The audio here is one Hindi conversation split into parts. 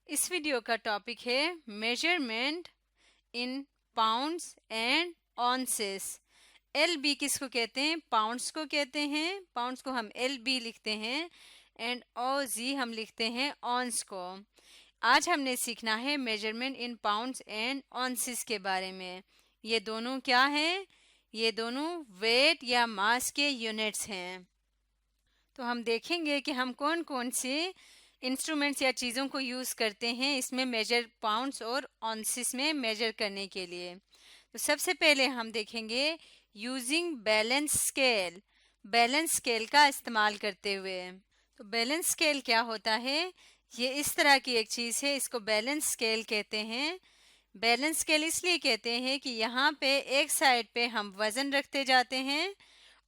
इस वीडियो का टॉपिक है measurement in pounds and ounces. L B किसको कहते हैं? पाउंड्स को कहते हैं। पाउंड्स को हम एल बी लिखते हैं एंड ओ जी हम लिखते हैं ऑन्स को। आज हमने सीखना है मेजरमेंट इन पाउंड्स एंड ऑन्सेस के बारे में। ये दोनों क्या हैं? ये दोनों वेट या मास के यूनिट्स हैं। तो हम देखेंगे कि हम कौन कौन से इंस्ट्रूमेंट्स या चीज़ों को यूज़ करते हैं इसमें मेजर पाउंड्स और ऑन्सिस में मेजर करने के लिए। तो सबसे पहले हम देखेंगे using balance scale. Balance scale का इस्तेमाल करते हुए। तो बैलेंस स्केल क्या होता है? ये इस तरह की एक चीज़ है, इसको बैलेंस स्केल कहते हैं। बैलेंस स्केल इसलिए कहते हैं कि यहाँ पे एक साइड पे हम वज़न रखते जाते हैं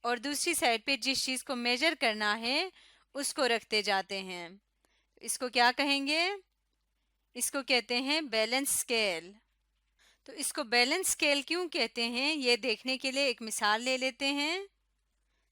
और दूसरी साइड पे जिस चीज़ को मेजर करना है उसको रखते जाते हैं। इसको क्या कहेंगे? इसको कहते हैं बैलेंस स्केल। तो इसको बैलेंस स्केल क्यों कहते हैं ये देखने के लिए एक मिसाल ले लेते हैं।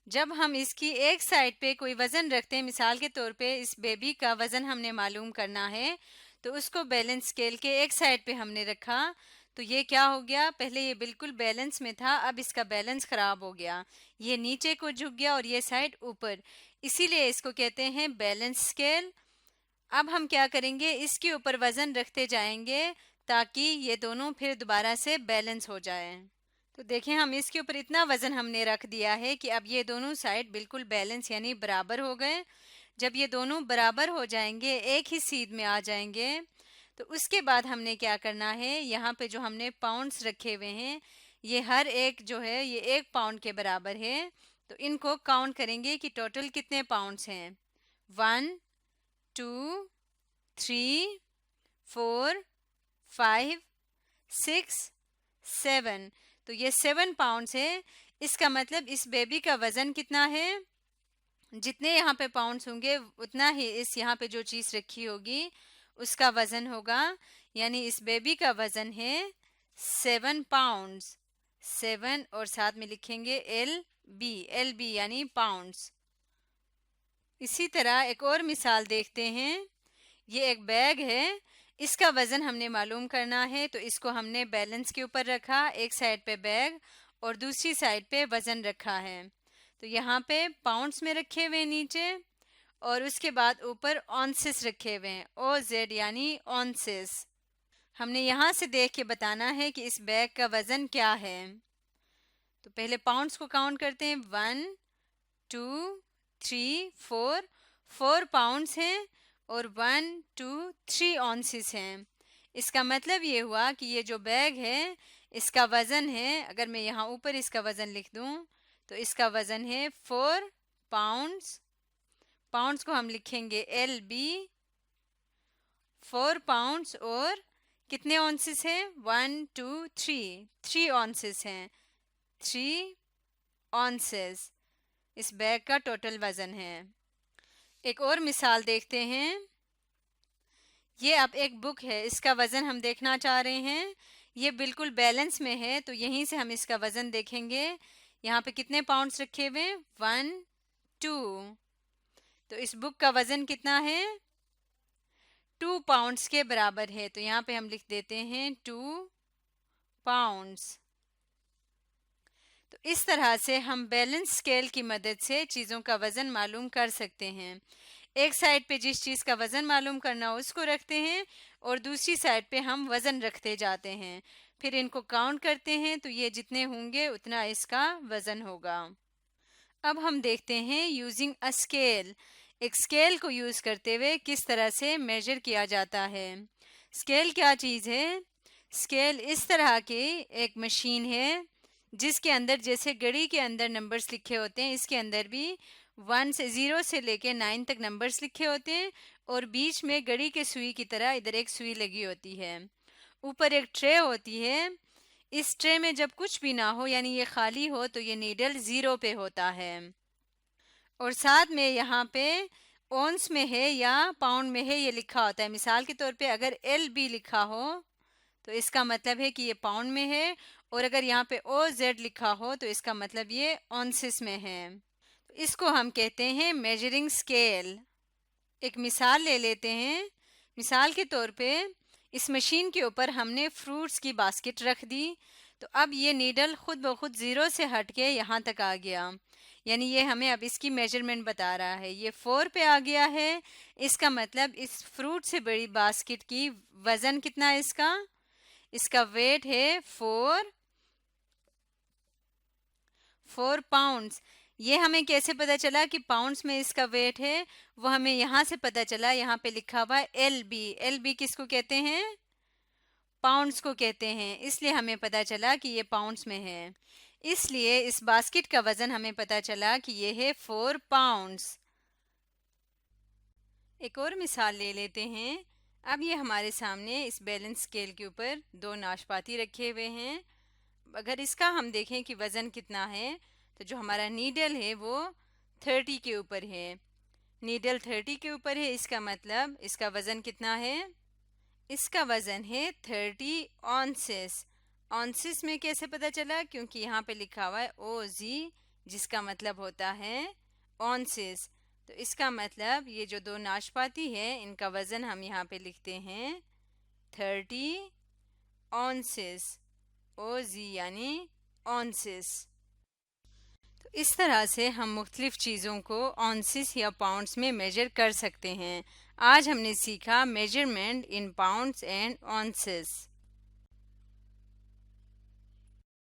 जब हम इसकी एक साइड पे कोई वज़न रखते हैं, मिसाल के तौर पे इस बेबी का वज़न हमने मालूम करना है, तो उसको बैलेंस स्केल के एक साइड पे हमने रखा, तो ये क्या हो गया? पहले ये बिल्कुल बैलेंस में था, अब इसका बैलेंस खराब हो गया, ये नीचे को झुक गया और ये साइड ऊपर, इसीलिए इसको कहते हैं बैलेंस स्केल। अब हम क्या करेंगे? इसके ऊपर वज़न रखते जाएंगे ताकि ये दोनों फिर दोबारा से बैलेंस हो जाए। तो देखें, हम इसके ऊपर इतना वज़न हमने रख दिया है कि अब ये दोनों साइड बिल्कुल बैलेंस यानी बराबर हो गए। जब ये दोनों बराबर हो जाएंगे, एक ही सीध में आ जाएंगे, तो उसके बाद हमने क्या करना है? यहाँ पे जो हमने पाउंड्स रखे हुए हैं, ये हर एक जो है ये 1 पाउंड के बराबर है। तो इनको काउंट करेंगे कि टोटल कितने पाउंड्स हैं। 1 2 3 4 5 6 7। तो ये 7 पाउंड्स है। इसका मतलब इस बेबी का वजन कितना है? जितने यहाँ पे पाउंड्स होंगे उतना ही इस यहाँ पे जो चीज़ रखी होगी उसका वजन होगा। यानी इस बेबी का वजन है 7 पाउंड्स। 7 और साथ में लिखेंगे एल बी यानी पाउंड्स। इसी तरह एक और मिसाल देखते हैं। ये एक बैग है, इसका वज़न हमने मालूम करना है, तो इसको हमने बैलेंस के ऊपर रखा, एक साइड पे बैग और दूसरी साइड पे वज़न रखा है। तो यहाँ पे पाउंड्स में रखे हुए नीचे और उसके बाद ऊपर ऑन्सिस रखे हुए हैं, ओ जेड यानी ऑन्सिस। हमने यहाँ से देख के बताना है कि इस बैग का वज़न क्या है। तो पहले पाउंड्स को काउंट करते हैं। 1 2 3 4। 4 पाउंड्स हैं और 1 2 3 ऑन्सिस हैं। इसका मतलब ये हुआ कि ये जो बैग है इसका वज़न है, अगर मैं यहाँ ऊपर इसका वज़न लिख दूँ तो इसका वज़न है 4 पाउंड्स। पाउंड्स को हम लिखेंगे एल बी। 4 पाउंड्स और कितने ऑन्सिस हैं? 1 2 3 ऑन्सिस हैं। 3 ऑन्सिस इस बैग का टोटल वज़न है। एक और मिसाल देखते हैं। ये अब एक बुक है, इसका वज़न हम देखना चाह रहे हैं। ये बिल्कुल बैलेंस में है, तो यहीं से हम इसका वज़न देखेंगे। यहाँ पे कितने पाउंड्स रखे हुए? 1 2। तो इस बुक का वज़न कितना है? 2 पाउंड्स के बराबर है। तो यहाँ पे हम लिख देते हैं 2 पाउंड्स। तो इस तरह से हम बैलेंस स्केल की मदद से चीज़ों का वज़न मालूम कर सकते हैं। एक साइड पे जिस चीज़ का वज़न मालूम करना हो उसको रखते हैं और दूसरी साइड पे हम वज़न रखते जाते हैं, फिर इनको काउंट करते हैं, तो ये जितने होंगे उतना इसका वज़न होगा। अब हम देखते हैं यूजिंग अ स्केल। एक स्केल को यूज़ करते हुए किस तरह से मेजर किया जाता है। स्केल क्या चीज़ है? स्केल इस तरह की एक मशीन है जिसके अंदर जैसे घड़ी के अंदर नंबर्स लिखे होते हैं, इसके अंदर भी 0 से लेके 9 तक नंबर्स लिखे होते हैं और बीच में घड़ी के सुई की तरह इधर एक सुई लगी होती है। ऊपर एक ट्रे होती है। इस ट्रे में जब कुछ भी ना हो यानी ये खाली हो तो ये नीडल 0 पे होता है और साथ में यहाँ पे ओंस में है या पाउंड में है ये लिखा होता है। मिसाल के तौर पे अगर एल बी लिखा हो तो इसका मतलब है कि ये पाउंड में है और अगर यहाँ पे ओ जेड लिखा हो तो इसका मतलब ये ऑन्सिस में है। तो इसको हम कहते हैं मेजरिंग स्केल। एक मिसाल ले लेते हैं। मिसाल के तौर पे इस मशीन के ऊपर हमने फ्रूट्स की बास्केट रख दी, तो अब ये नीडल खुद ब खुद 0 से हट के यहाँ तक आ गया, यानी ये हमें अब इसकी मेजरमेंट बता रहा है। ये 4 पे आ गया है। इसका मतलब इस फ्रूट से बड़ी बास्केट की वज़न कितना है इसका? इसका वेट है 4 पाउंड्स। ये हमें कैसे पता चला कि पाउंड्स में इसका वेट है? वो हमें यहाँ से पता चला, यहाँ पे लिखा हुआ है LB। LB किसको कहते हैं? पाउंड्स को कहते हैं, इसलिए हमें पता चला कि ये पाउंड्स में है। इसलिए इस बास्केट का वजन हमें पता चला कि ये है 4 पाउंड्स। एक और मिसाल ले लेते हैं। अब ये हमारे सामने इस बैलेंस स्केल के ऊपर 2 नाशपाती रखे हुए हैं। अगर इसका हम देखें कि वज़न कितना है, तो जो हमारा नीडल है वो 30 के ऊपर है। नीडल 30 के ऊपर है, इसका मतलब इसका वज़न कितना है? इसका वज़न है 30 ऑन्सेस। ऑन्सेस में कैसे पता चला? क्योंकि यहाँ पे लिखा हुआ है OZ, जिसका मतलब होता है ऑन्सेस। तो इसका मतलब ये जो 2 नाशपाती है, इनका वज़न हम यहाँ पे लिखते हैं 30 ऑन्सेस। OZ यानी ऑन्सेस। तो इस तरह से हम मुख्तलिफ चीज़ों को ऑन्सेस या पाउंड्स में मेजर कर सकते हैं। आज हमने सीखा मेजरमेंट इन पाउंड्स एंड ऑन्सेस।